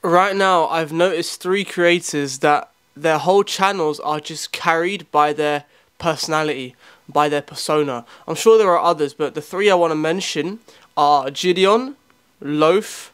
Right now, I've noticed three creators that their whole channels are just carried by their personality, by their persona. I'm sure there are others, but the three I want to mention are Gideon, Loaf,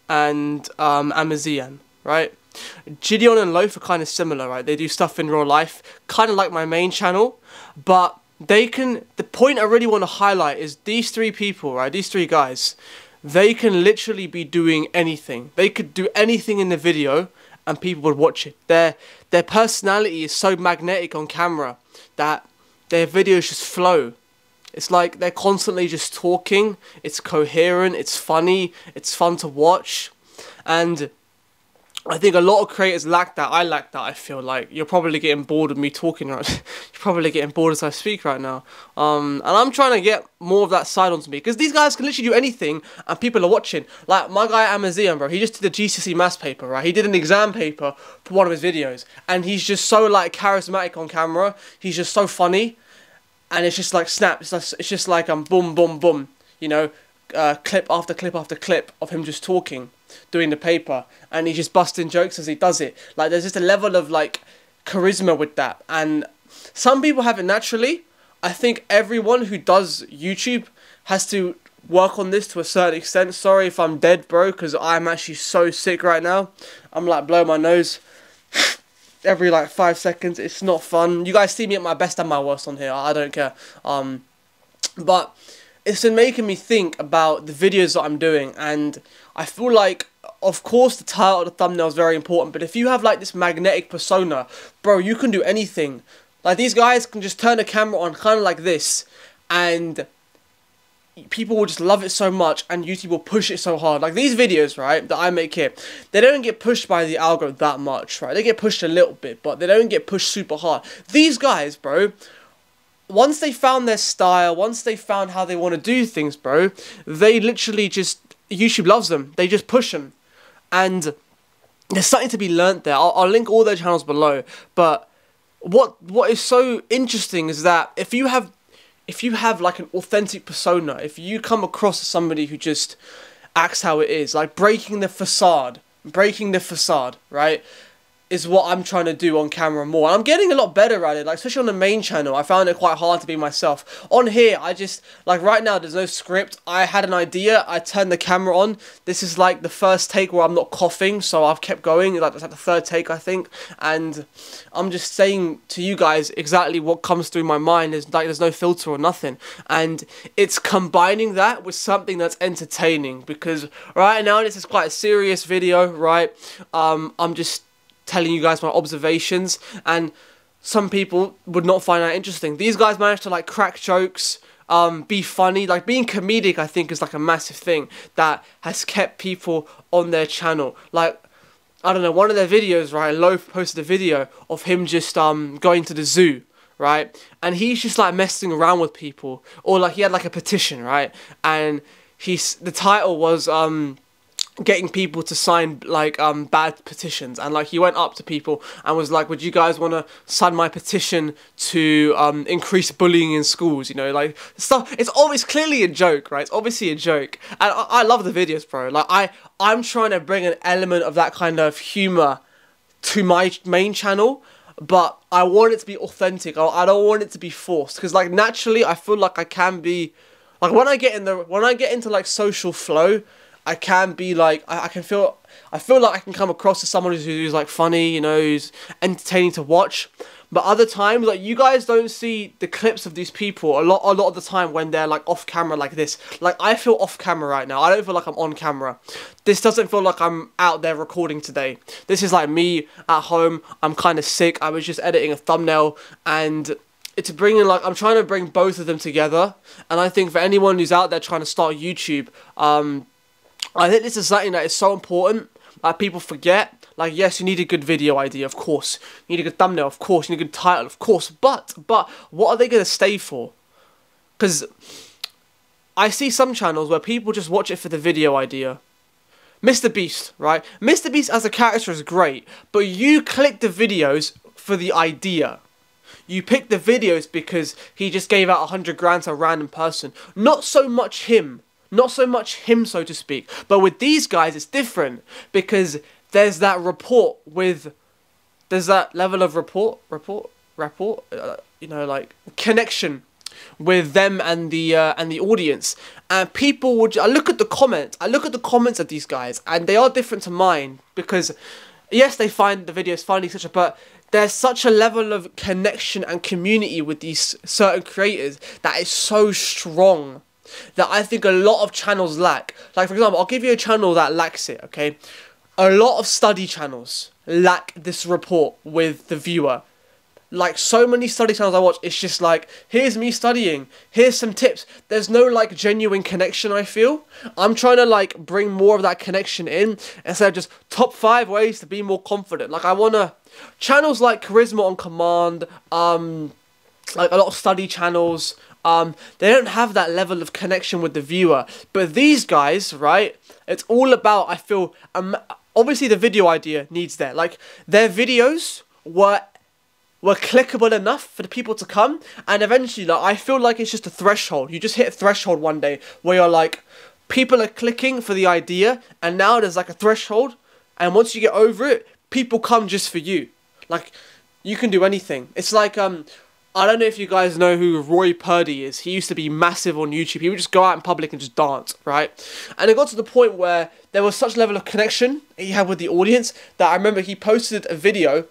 and Amazian, right? Gideon and Loaf are kind of similar, right? They do stuff in real life, kind of like my main channel, but they can. The point I really want to highlight is these three people, right? These three guys. They can literally be doing anything. They could do anything in the video and people would watch it. Their personality is so magnetic on camera that their videos just flow. It's like they're constantly just talking. It's coherent, it's funny, it's fun to watch. And I think a lot of creators lack that. I lack that, I feel like. You're probably getting bored of me talking right You're probably getting bored as I speak right now. And I'm trying to get more of that side onto me. Because these guys can literally do anything and people are watching. Like, my guy Amazian, bro, he just did a GCSE maths paper, right? He did an exam paper for one of his videos. And he's just so, like, charismatic on camera. He's just so funny. And it's just like, snap. It's just like, boom, boom, boom. You know, clip after clip after clip of him just talking, doing the paper, and he's just busting jokes as he does it. Like, there's just a level of like charisma with that, and some people have it naturally. I think everyone who does YouTube has to work on this to a certain extent. Sorry if I'm dead, bro, because I'm actually so sick right now. I'm like blowing my nose every like 5 seconds. It's not fun. You guys see me at my best and my worst on here. I don't care. But it's been making me think about the videos that I'm doing, and I feel like, of course, the title, the thumbnail is very important, but if you have like this magnetic persona, bro, you can do anything. Like, these guys can just turn the camera on kind of like this, and people will just love it so much, and YouTube will push it so hard. Like, these videos, right, that I make here, they don't get pushed by the algorithm that much, right? They get pushed a little bit, but they don't get pushed super hard. These guys, bro, once they found their style, once they found how they want to do things, bro, they literally just, YouTube loves them. They just push them. And there's something to be learnt there. I'll link all their channels below. But what is so interesting is that if you have like an authentic persona, if you come across as somebody who just acts how it is, like breaking the facade, right? Is what I'm trying to do on camera more. And I'm getting a lot better at it, like, especially on the main channel. I found it quite hard to be myself. On here, I just, like, right now, there's no script. I had an idea, I turned the camera on. This is, like, the first take where I'm not coughing, so I've kept going. Like, that's like the third take, I think. And I'm just saying to you guys exactly what comes through my mind. There's no filter or nothing. And it's combining that with something that's entertaining. Because right now, this is quite a serious video, right? I'm just telling you guys my observations, and some people would not find that interesting. These guys managed to like crack jokes, be funny. Like, being comedic, I think, is like a massive thing that has kept people on their channel. Like, I don't know, one of their videos, right, Loaf posted a video of him just going to the zoo, right, and he's just like messing around with people, or like he had like a petition, right, and the title was getting people to sign like bad petitions, and like he went up to people and was like, would you guys want to sign my petition to increase bullying in schools, you know, like stuff. It's always clearly a joke, right? It's obviously a joke, and I love the videos, bro. Like, I'm trying to bring an element of that kind of humor to my main channel, but I want it to be authentic. I don't want it to be forced, because like naturally I feel like I can be, like, when I get into like social flow, I can be like, I feel like I can come across as someone who's like funny, you know, who's entertaining to watch. But other times, like, you guys don't see the clips of these people a lot of the time when they're like off camera like this. Like, I feel off camera right now. I don't feel like I'm on camera. This doesn't feel like I'm out there recording today. This is like me at home. I'm kind of sick. I was just editing a thumbnail, and it's bringing, like, I'm trying to bring both of them together. And I think for anyone who's out there trying to start YouTube, I think this is something that is so important that people forget. Like, yes, you need a good video idea, of course. You need a good thumbnail, of course. You need a good title, of course. But what are they going to stay for? Because I see some channels where people just watch it for the video idea. Mr. Beast, right? Mr. Beast as a character is great, but you click the videos for the idea. You pick the videos because he just gave out 100 grand to a random person. Not so much him. Not so much him, so to speak. But with these guys, it's different, because there's that rapport with, there's that level of rapport, you know, like connection with them and the audience. And people would, I look at the comments of these guys, and they are different to mine, because yes, they find the videos funny, etc., but there's such a level of connection and community with these certain creators that is so strong that I think a lot of channels lack. Like, for example, I'll give you a channel that lacks it, okay? A lot of study channels lack this rapport with the viewer. Like, so many study channels I watch, it's just like, here's me studying, here's some tips. There's no, like, genuine connection, I feel. I'm trying to, like, bring more of that connection in, instead of just top 5 ways to be more confident. Like, I wanna, channels like Charisma on Command, like a lot of study channels, they don't have that level of connection with the viewer. But these guys, right, it's all about, I feel, obviously the video idea needs that. Like, their videos were clickable enough for the people to come, and eventually, like, I feel like it's just a threshold. You just hit a threshold one day where you're like, people are clicking for the idea, and now there's like a threshold, and once you get over it, people come just for you. Like, you can do anything. It's like, I don't know if you guys know who Roy Purdy is. He used to be massive on YouTube. He would just go out in public and just dance, right? And it got to the point where there was such a level of connection he had with the audience that I remember he posted a video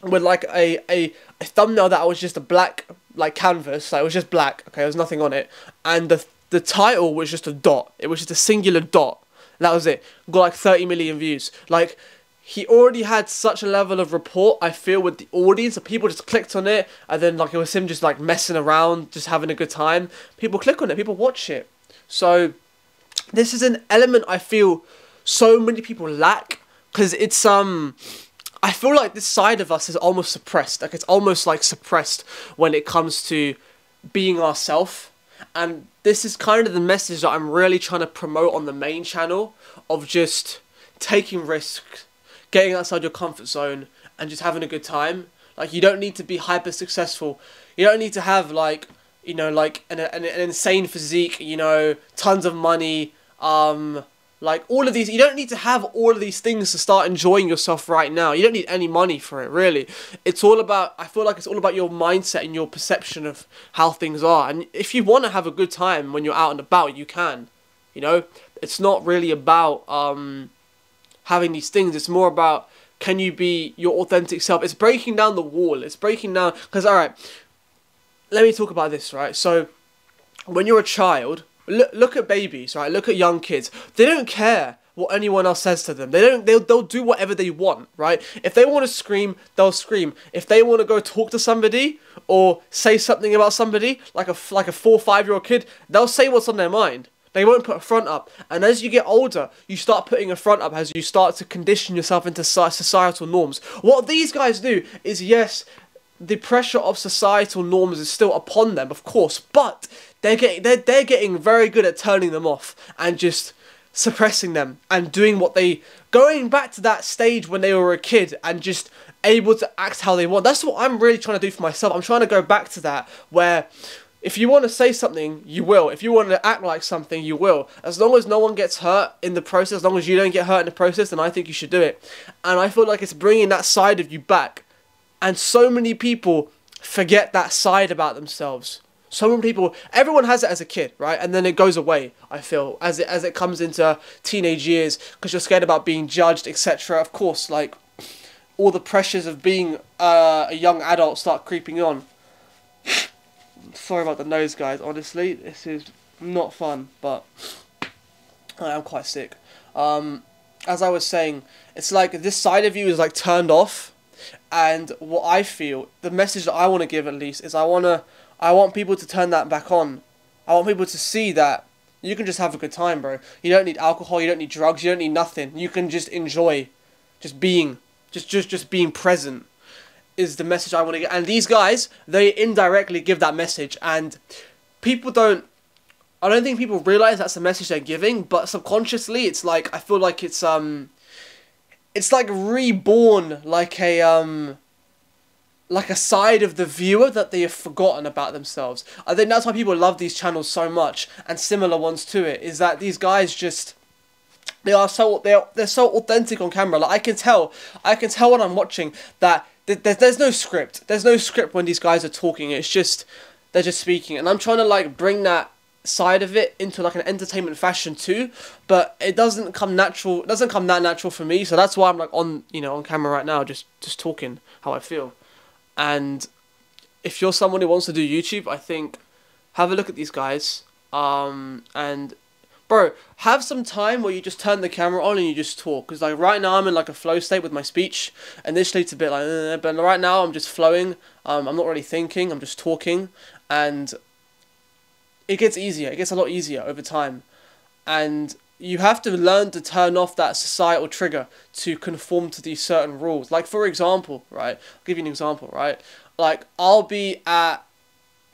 with like a thumbnail that was just a black, like, canvas. Like, it was just black, okay, there was nothing on it, and the title was just a dot. It was just a singular dot. That was it. Got like 30 million views. Like, he already had such a level of rapport, I feel, with the audience, that people just clicked on it, and then, like, it was him just, like, messing around, just having a good time. People click on it, people watch it. So this is an element I feel so many people lack, because it's I feel like this side of us is almost suppressed. Like, it's almost like suppressed when it comes to being ourselves. And this is kind of the message that I'm really trying to promote on the main channel, of just taking risks, getting outside your comfort zone, and just having a good time. Like, you don't need to be hyper successful. You don't need to have, like, you know, like an insane physique, you know, tons of money, like, all of these, you don't need to have all of these things to start enjoying yourself right now. You don't need any money for it, really. It's all about, I feel like it's all about your mindset and your perception of how things are. And if you want to have a good time when you're out and about, you can, you know. It's not really about having these things. It's more about, can you be your authentic self? It's breaking down the wall. It's breaking down, because, alright, let me talk about this, right? So, when you're a child, look at babies, right? Look at young kids. They don't care what anyone else says to them. They'll do whatever they want, right? If they want to scream, they'll scream. If they want to go talk to somebody or say something about somebody, like a 4 or 5-year-old kid, they'll say what's on their mind. They won't put a front up. And as you get older, you start putting a front up as you start to condition yourself into societal norms. What these guys do is, yes, the pressure of societal norms is still upon them, of course, but they're getting very good at turning them off and just suppressing them and doing what going back to that stage when they were a kid and just able to act how they want. That's what I'm really trying to do for myself. I'm trying to go back to that, where if you want to say something, you will. If you want to act like something, you will. As long as no one gets hurt in the process, as long as you don't get hurt in the process, then I think you should do it. And I feel like it's bringing that side of you back. And so many people forget that side about themselves. So many people, everyone has it as a kid, right? And then it goes away, I feel, as it comes into teenage years, because you're scared about being judged, etc. Of course, like, all the pressures of being a young adult start creeping on. Sorry about the nose, guys. Honestly, this is not fun, but I am quite sick. As I was saying, it's like this side of you is like turned off, and what I feel, the message that I want to give at least, is I want people to turn that back on. I want people to see that you can just have a good time, bro. You don't need alcohol, you don't need drugs, you don't need nothing. You can just enjoy, just being, just being present is the message I want to get. And these guys, they indirectly give that message, and people don't, I don't think people realize that's the message they're giving, but subconsciously it's like, I feel like it's like reborn, like a side of the viewer that they have forgotten about themselves. I think that's why people love these channels so much, and similar ones to it, is that these guys just, they're so authentic on camera. Like I can tell when I'm watching that there's no script. There's no script when these guys are talking. It's just they're just speaking, and I'm trying to like bring that side of it into like an entertainment fashion too, but it doesn't come natural. It doesn't come that natural for me. So that's why I'm like on on camera right now, just talking how I feel. And if you're someone who wants to do YouTube, I think have a look at these guys. And bro, have some time where you just turn the camera on and you just talk. Because like right now I'm in like a flow state with my speech. Initially it's a bit like, but right now I'm just flowing. I'm not really thinking. I'm just talking, and it gets easier. It gets a lot easier over time, and you have to learn to turn off that societal trigger to conform to these certain rules. Like for example, right? I'll give you an example, right? Like I'll be at,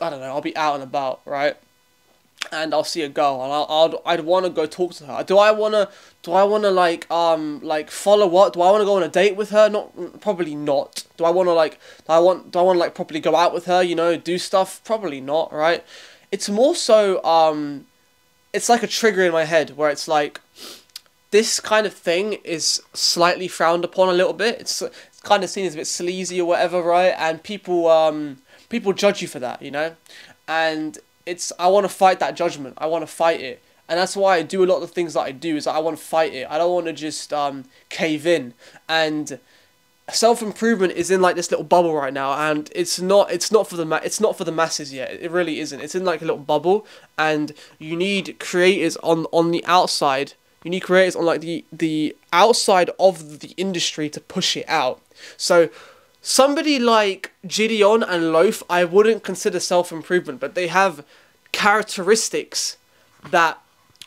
I don't know, I'll be out and about, right? And I'll see a girl, and I'd want to go talk to her. Do I want to like follow what? Do I want to go on a date with her? Not, probably not. Do I want to like, do I want to like properly go out with her, do stuff? Probably not, right? It's more so, it's like a trigger in my head where it's like, this kind of thing is slightly frowned upon a little bit. It's kind of seen as a bit sleazy or whatever, right? And people judge you for that, and I want to fight that judgment. I want to fight it. And that's why I do a lot of the things that I do, is I want to fight it. I don't want to just cave in. And self-improvement is in like this little bubble right now, and it's not for the masses yet. It really isn't. It's in like a little bubble, and you need creators on the outside. You need creators on like the outside of the industry to push it out. So somebody like Gideon and Loaf, I wouldn't consider self-improvement, but they have characteristics that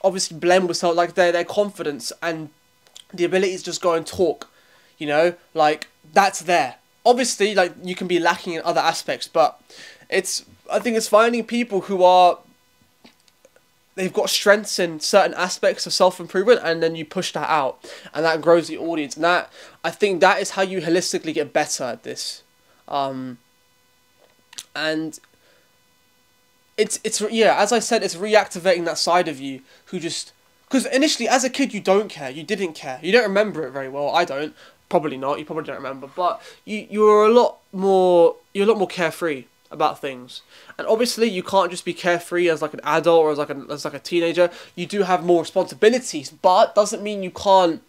obviously blend with like their confidence and the ability to just go and talk, like that's there. Obviously, like you can be lacking in other aspects, but I think it's finding people who they've got strengths in certain aspects of self-improvement, and then you push that out, and that grows the audience. And I think that is how you holistically get better at this. And it's yeah, as I said, it's reactivating that side of you who just, because initially as a kid you don't care, you didn't care, you don't remember it very well. I don't, probably not. You probably don't remember, but you're a lot more carefree about things. And obviously you can't just be carefree as like an adult or as like a teenager. You do have more responsibilities, but doesn't mean you can't,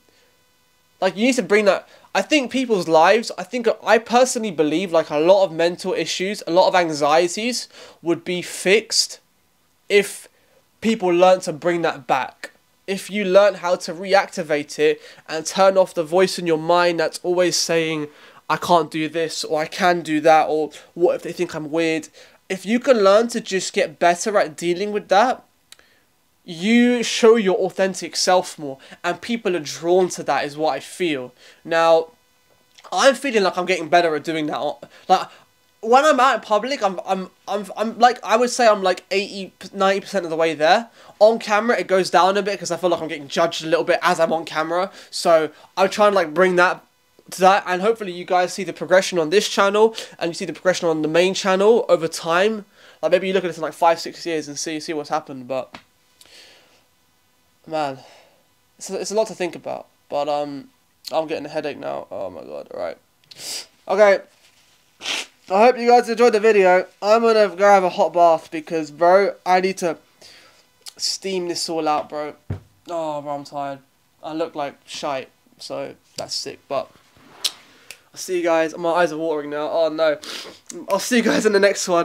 like, you need to bring that. I think people's lives, I personally believe like a lot of mental issues, a lot of anxieties would be fixed if people learn to bring that back. If you learn how to reactivate it and turn off the voice in your mind that's always saying, I can't do this, or I can do that, or what if they think I'm weird? If you can learn to just get better at dealing with that, you show your authentic self more, and people are drawn to that, is what I feel. Now, I'm feeling like I'm getting better at doing that. Like, when I'm out in public, I'm like, I would say I'm like 80-90% of the way there. On camera, it goes down a bit because I feel like I'm getting judged a little bit as I'm on camera. So I'm trying to like bring that to that, and hopefully you guys see the progression on this channel, and you see the progression on the main channel over time. Like maybe you look at this in like 5-6 years and see what's happened. But man, it's a lot to think about. But I'm getting a headache now. Oh my god. Alright. Okay. I hope you guys enjoyed the video. I'm gonna go have a hot bath because, bro, I need to steam this all out, bro. Oh, bro, I'm tired. I look like shite, so that's sick. But I'll see you guys. My eyes are watering now. Oh no. I'll see you guys in the next one.